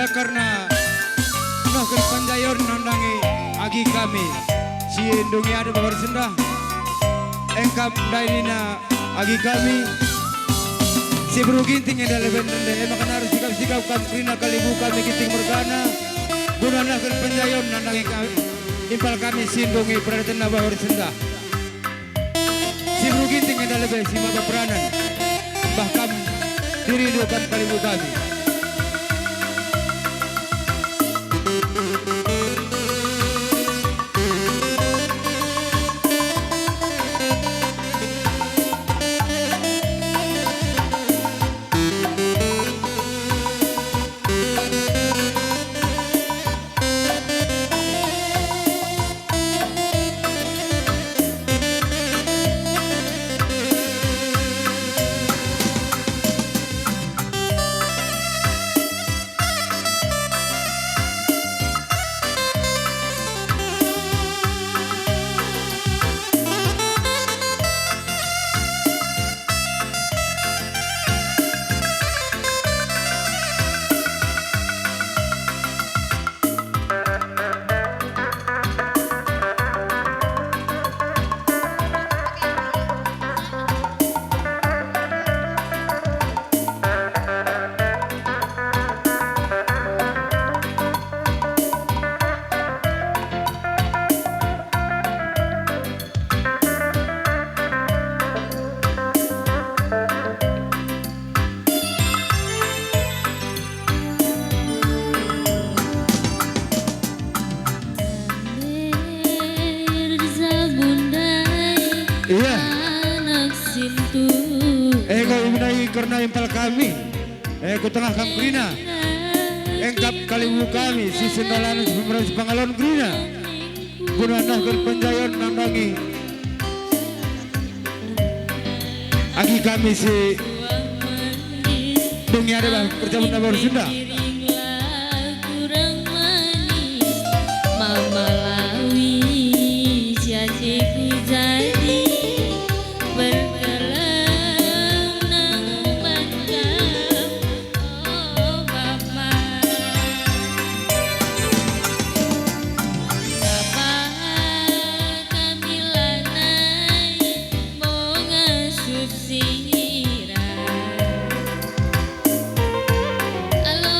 karena noh kerpanjayon nandangi agi kami si indungi ada bawar sendah engkap dainina agi kami si bro ginting yang dalam benda makan harus sikap-sikap kamprina kalibu kami ginting mergana gunana kerpanjayon nandangi kami impal kami si indungi peradatana bawar sendah si bro ginting yang dalam si maba peranan bahkan diri dukan kalibu kami. Iya. Kau menai karena impal kami. Ku tengah kang Grina. Engkap kalibu kami si sendalan pemerintah Pangalon Grina. Gunana kerpanjayon nandangi. Agi kami si dungi ada bang perjamuan baru Sunda. Halo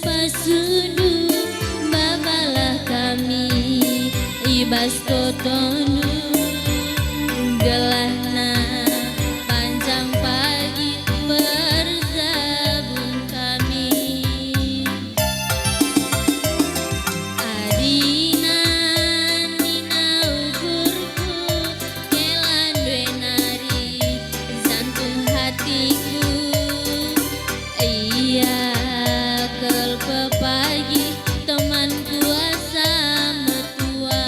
Pasundu babalah kami ibas totonu gelahna panjang pagi berzabun kami adina nina ukurku kelan nari jantung hatiku iya pagi teman kuasa mertua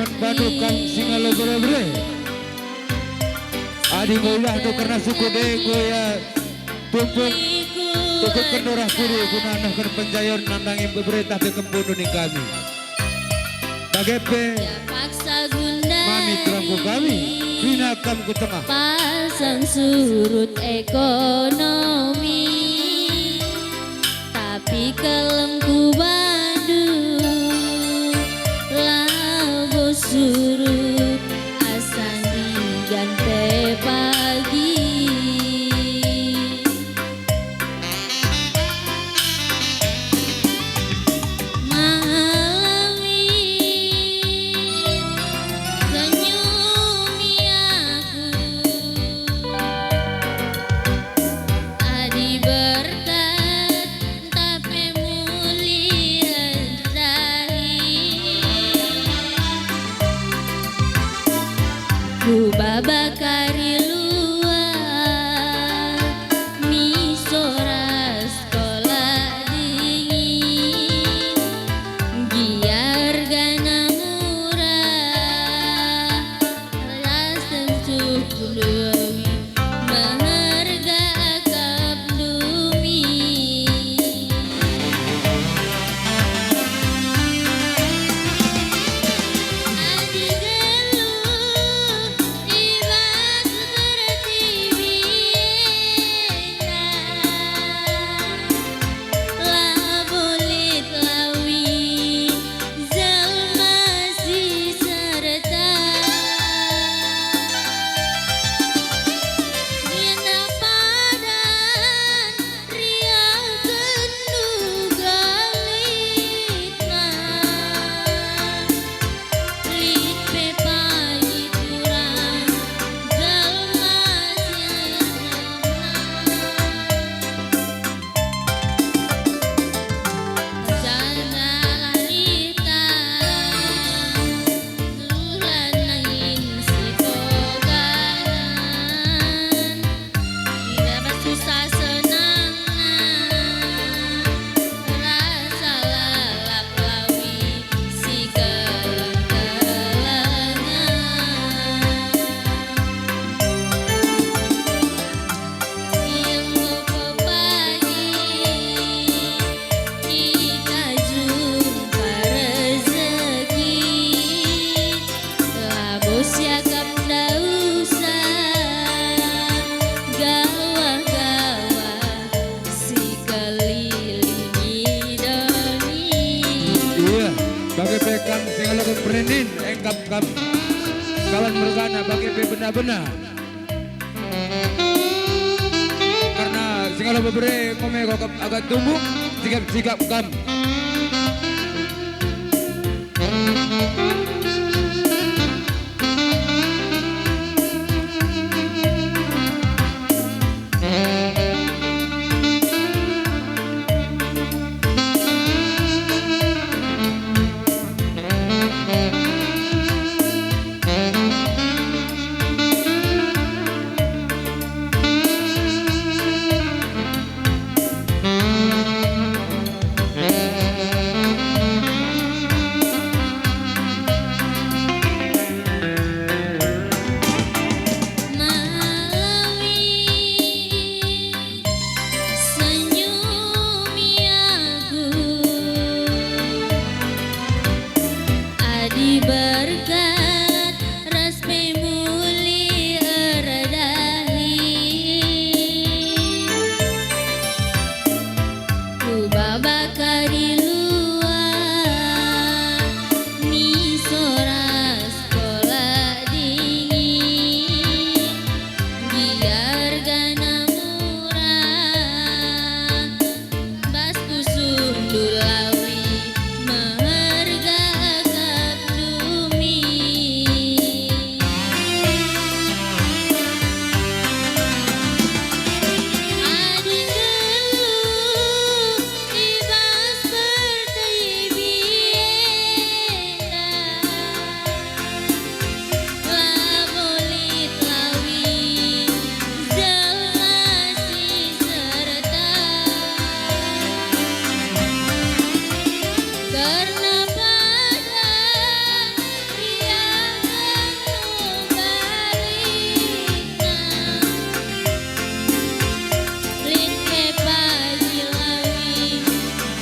Menpadukan singalo bre adi ngolah tu karena suku dego ya tumpuk tukuk kendorah puri gunanah ker penjayon nandangi beberita te kembunuh ni kami bagepe mami terangku kami binakam ku tengah pasang surut ekonomi tapi kelengku Bandung labo surut asang diganti pagi tidak benar. Karena segala beberapa komeko agak tumbuh sikap-sikap kam. Berkat resmi muli erdahi ku babaka di luar misora sekolah dingin biar gana murah bas kusum dulawi maharga karena pada yang mengubalina linke pagi lawi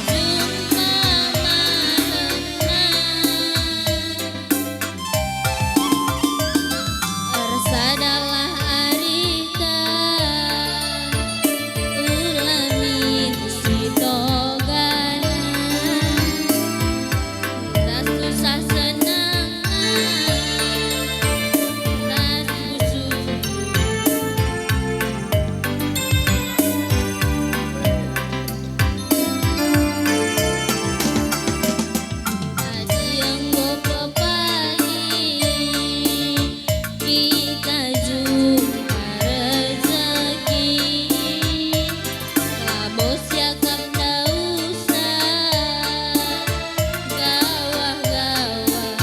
cuma malenang ersadalah arika ulamin si togana susah senang ras busuk tadi yang gopo pagi kita jumpa rezeki labos yakap dausan gawah-gawah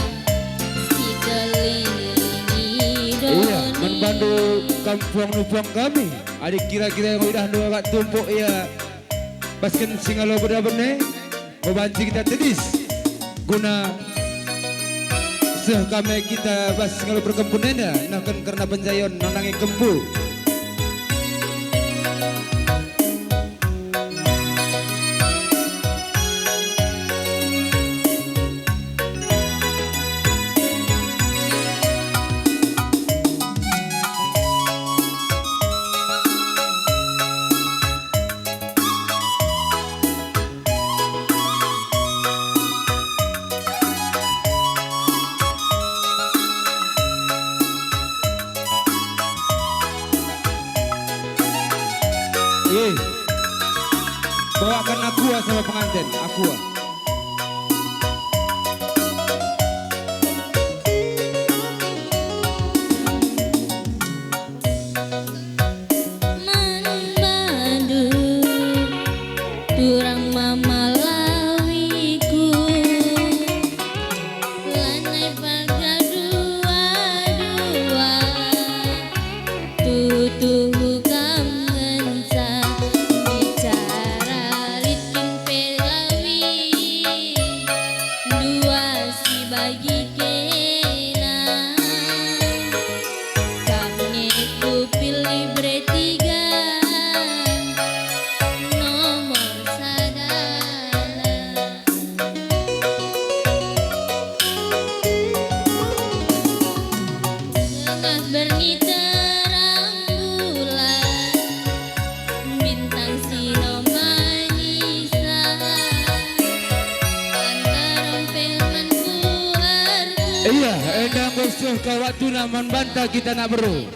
si kelilingi Iya, doni membantu kampung numpang kami. Adik kira-kira yang udah dua agak tumpuk ya. Paskan singalo beda bene, membantu kita tedis. Guna seh kami kita bas singalo berkempunan ya. Nah kan karena penjayon nonangi kempu. Ye, bawakan aqua sama pengantin, aqua. Manbadu turang mamalawiku lanai paga dua-dua tutuh kam ngensa bicara liting pelawi ke waktu naman banta kita nak beru.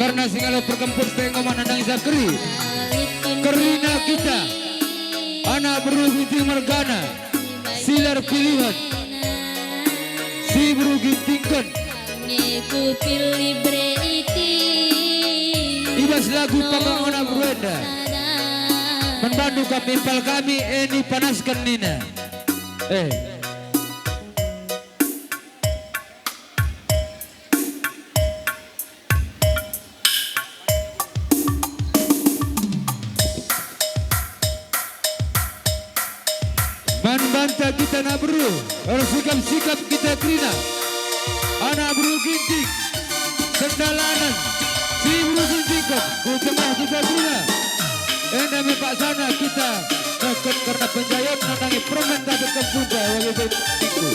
Karena singalo perkempur pengoman nandang sakri. Kerina kita anak beru ginting mergana. Silar pilihan. Si beru gintingkan. Ku pilih beriti. Ibas lagu pangangon abruenda. Membantu kami pal kami ini panaskan nina. Banta kita nak beru, harus sikap-sikap kita kerina. Anak beru ginting, sendalanan, si beru ginting kan, ku tengah kita kerina. Dami Pak Sana kita takut karena penjayaan menandangi permen tak berkempuja wali tinggu.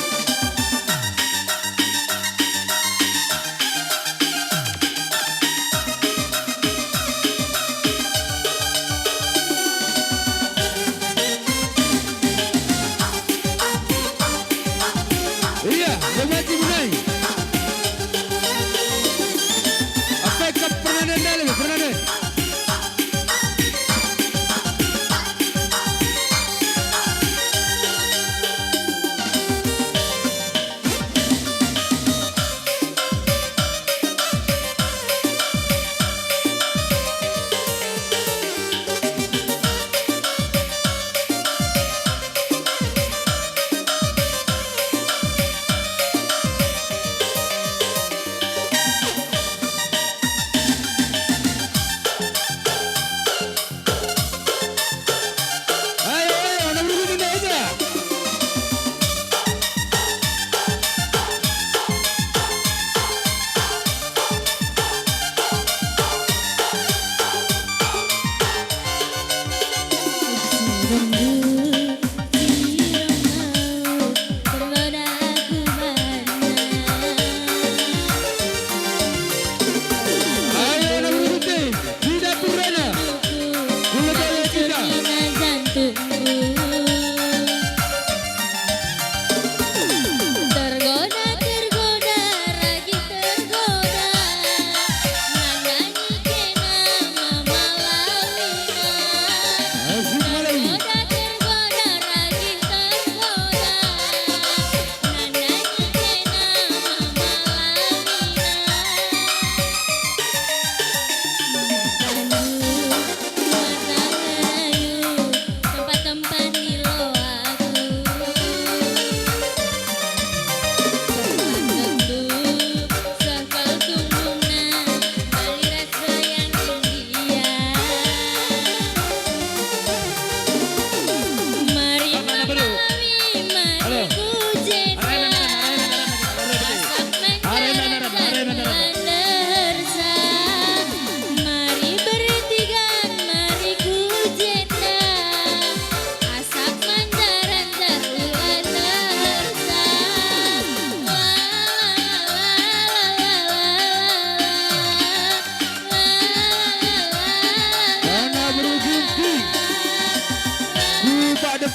Iya, bermati mulai. Apa yang pernah dalam?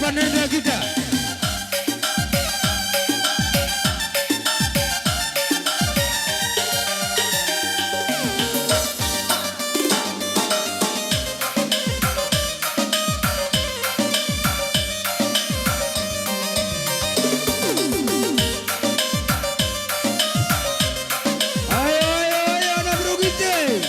Panennya kita. Ayo, anak bro ginting.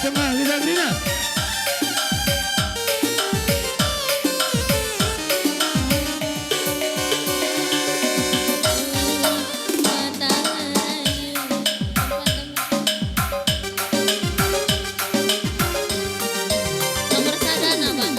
tengah Lisa Brina. Nomor sadana bang.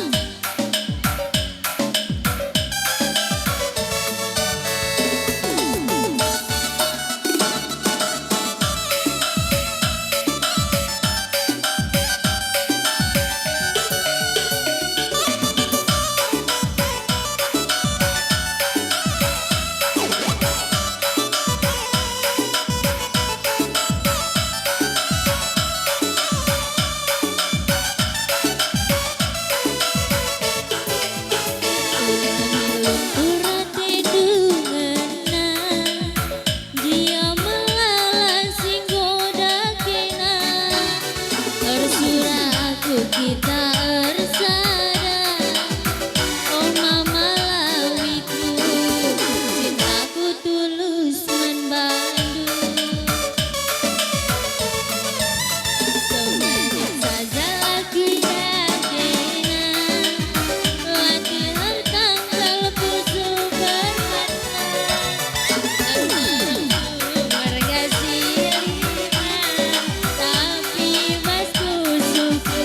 Kita ersada, oh mama lawiku, cintaku tulus membandung. Semenit saja aku yakina, latihan tanggal pusu berwarna, antaraku berkasih ringan, tapi masku suku.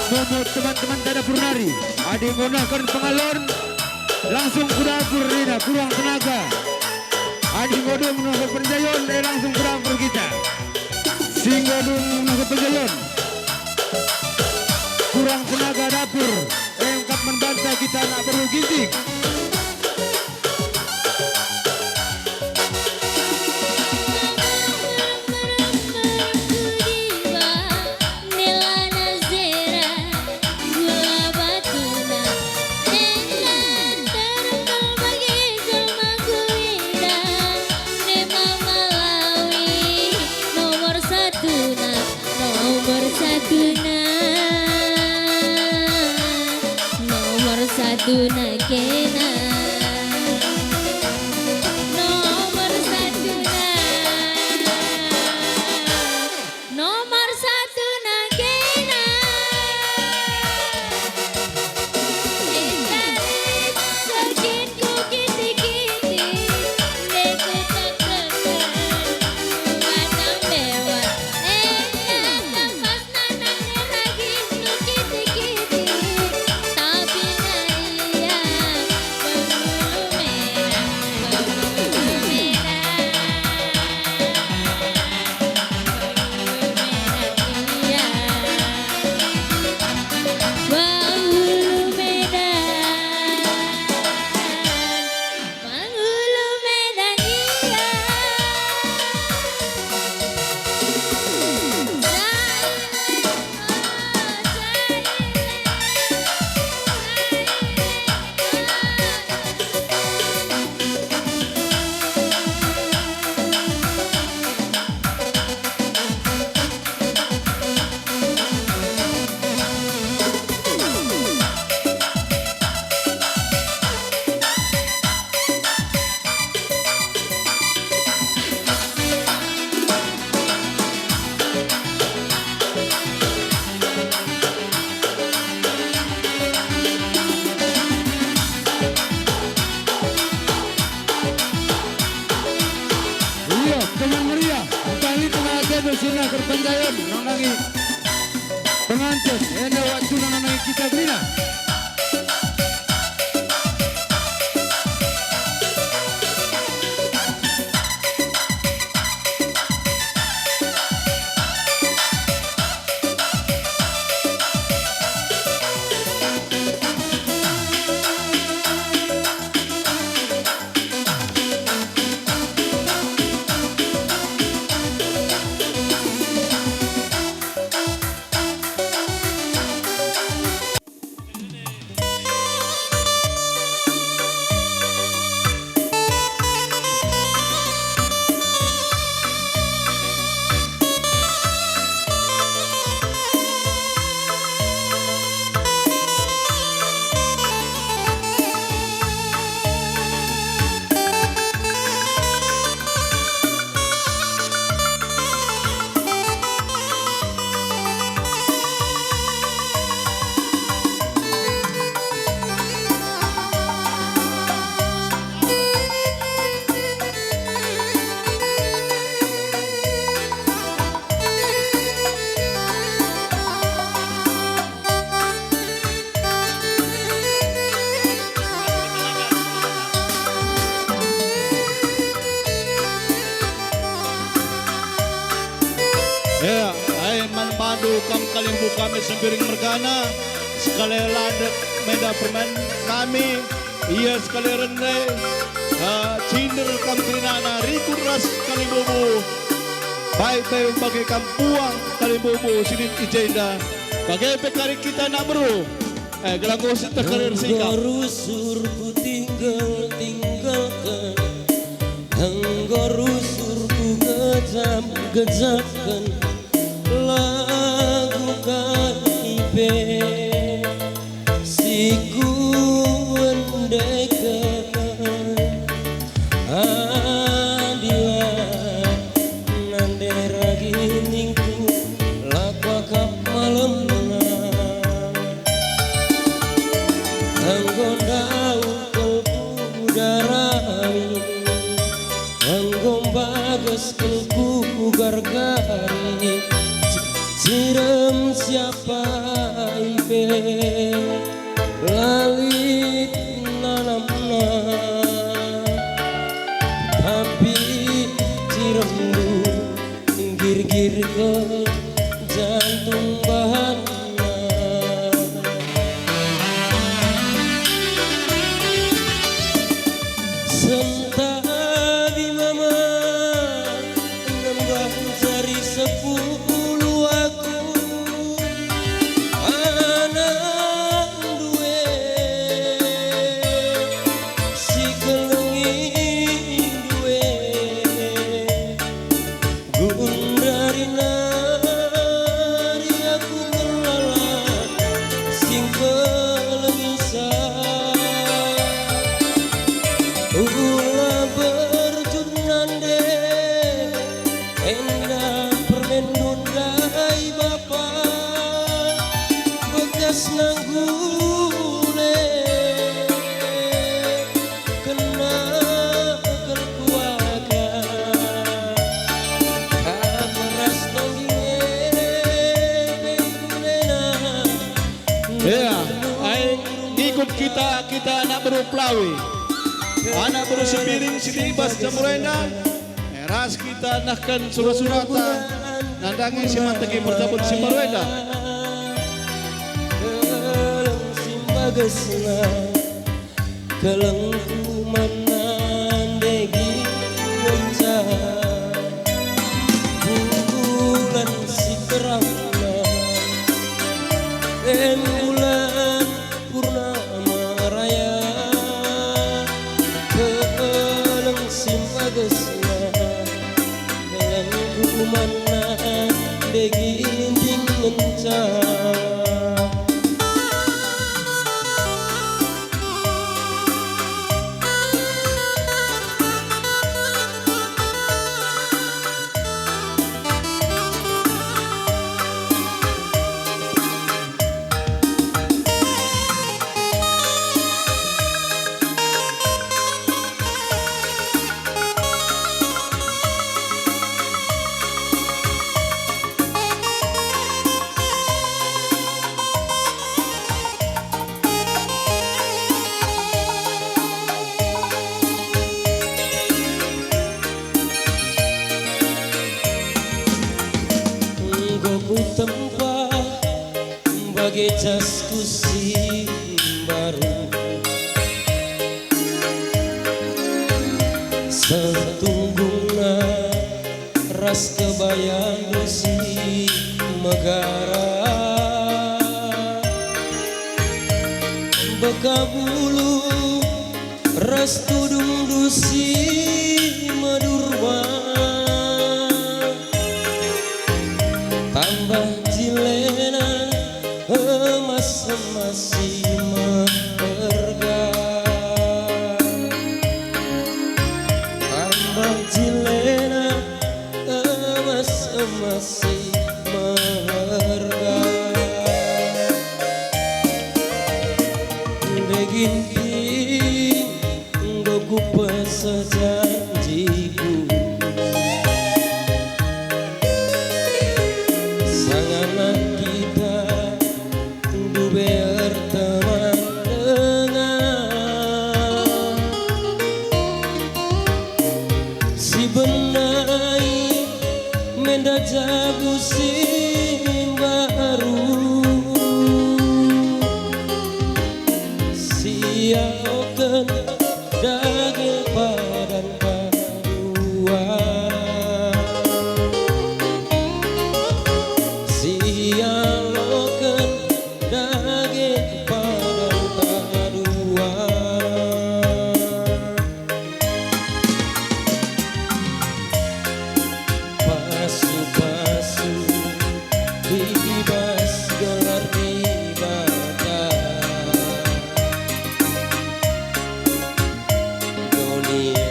Momo teman-teman Tada Purnari, ada yang menggunakan pengalon langsung ke dapur Rina, kurang tenaga. Ada yang menggunakan penjayon, langsung ke dapur kita. Singgodung menggunakan penjayon, kurang tenaga dapur. Engkap membantah kita nak perlu ginting. Nomor satu na kena, nomor satu na, nomor satu na kena. Italit sakin ku kiti-kiti, neku tak tekan, batang dewa. Tampas nanan neragis nu kiti-kiti, tapi na iya kam kalian buka kami sembiring mergana sekali ladek meda permen kami iya sekali rende cinder kam trinana rikun ras kali bobo baik baik bagi kampuang kali bobo sini ijenda bagai pekari kita nak bro gelanggo setekarir sikap rusur ku tinggalkan rusur ku gejapkan lagu kaipe siku endekan adilah nande ragi ningku lakwa kap malam anggondau kelku darami anggom bagas kelku gargari Cirem siapa ipe lalit nanamna tapi cirem lu gir-gir ke jantung bahanna sentabi mama nembah cari sepuluh Ulah berjunande endah permen bundai bapa bekas nanggule kena keluarga kameras nangine begunena ya ikut kita anak beruplawi anak baru sepiring silibas jamurena eras kita nahkan surah-surata nandangi si mantegi bertabut si marweda keleng simbagesna kelengku manandegi ngenca bulan si terangna bulan purnama raya keleng simbagesna kelengku manandegi ngenca ku tempat bagai jasku si baru setunggungna ras kebayang si megara bekabulu ras tudung dusi madurwa tambah jilena emas-emas si meherga tambah jilena emas-emas si meherga deginting goku pesejanjiku sanganan kita berteman dengan si benai mendajagu simba siaokeun dage padan kadua sialokeun dage padan kadua pasu-pasu dibas dolar di mata dunia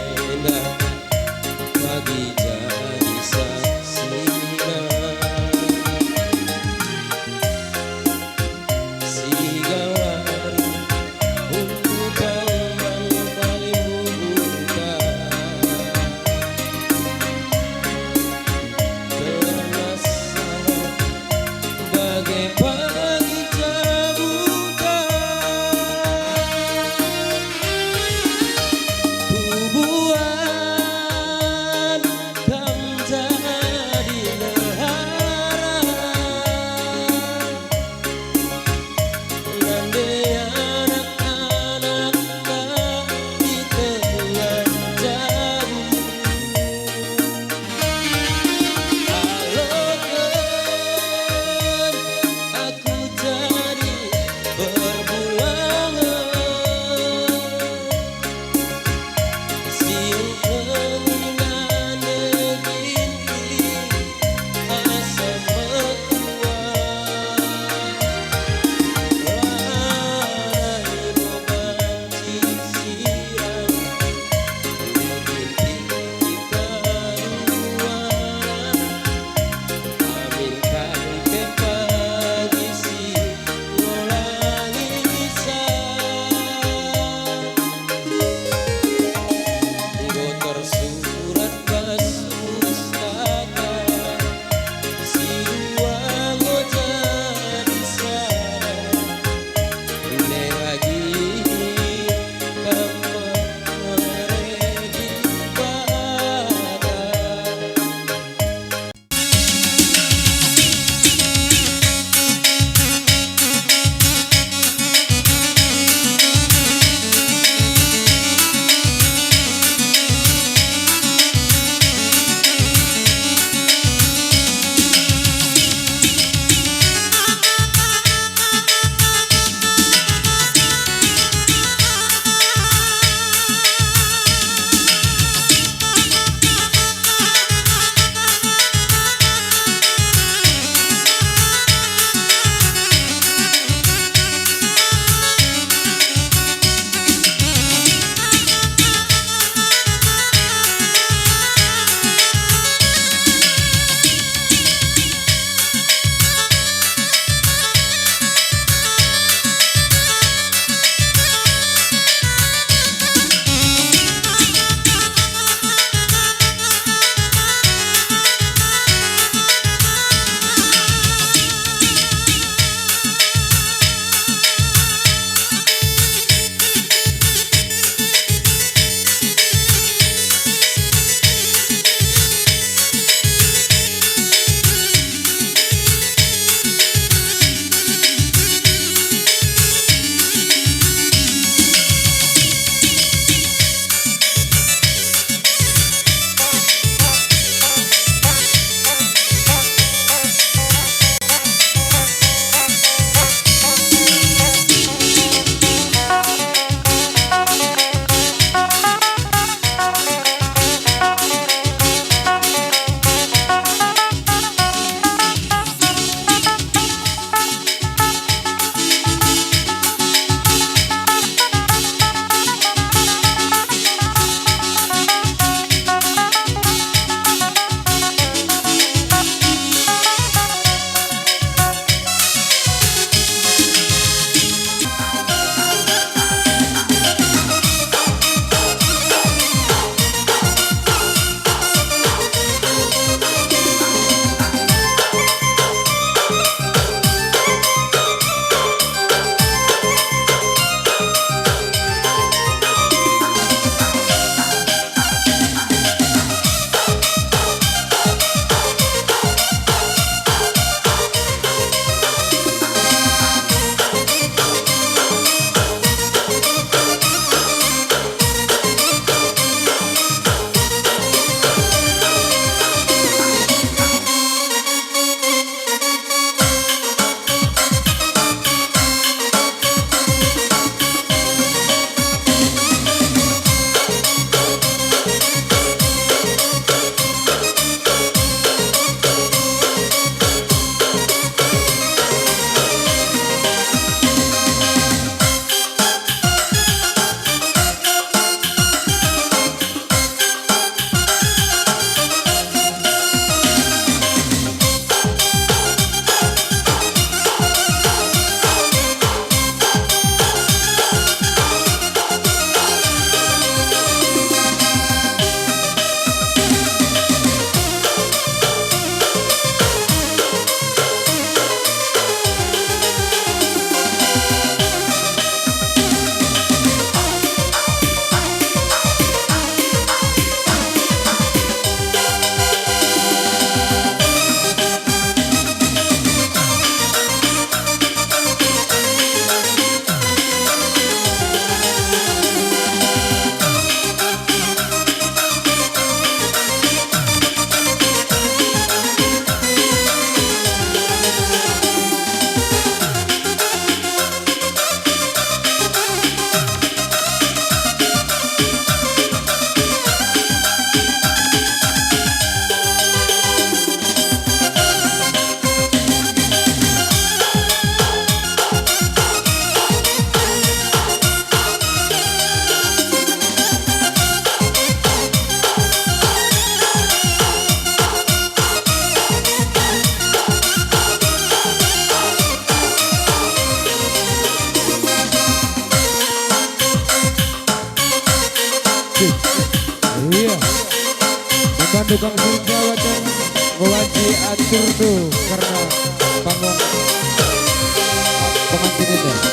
Asik. Iya. Bukan tukang surga wajan ngawaji atur tuh karena bangun pengantin itu.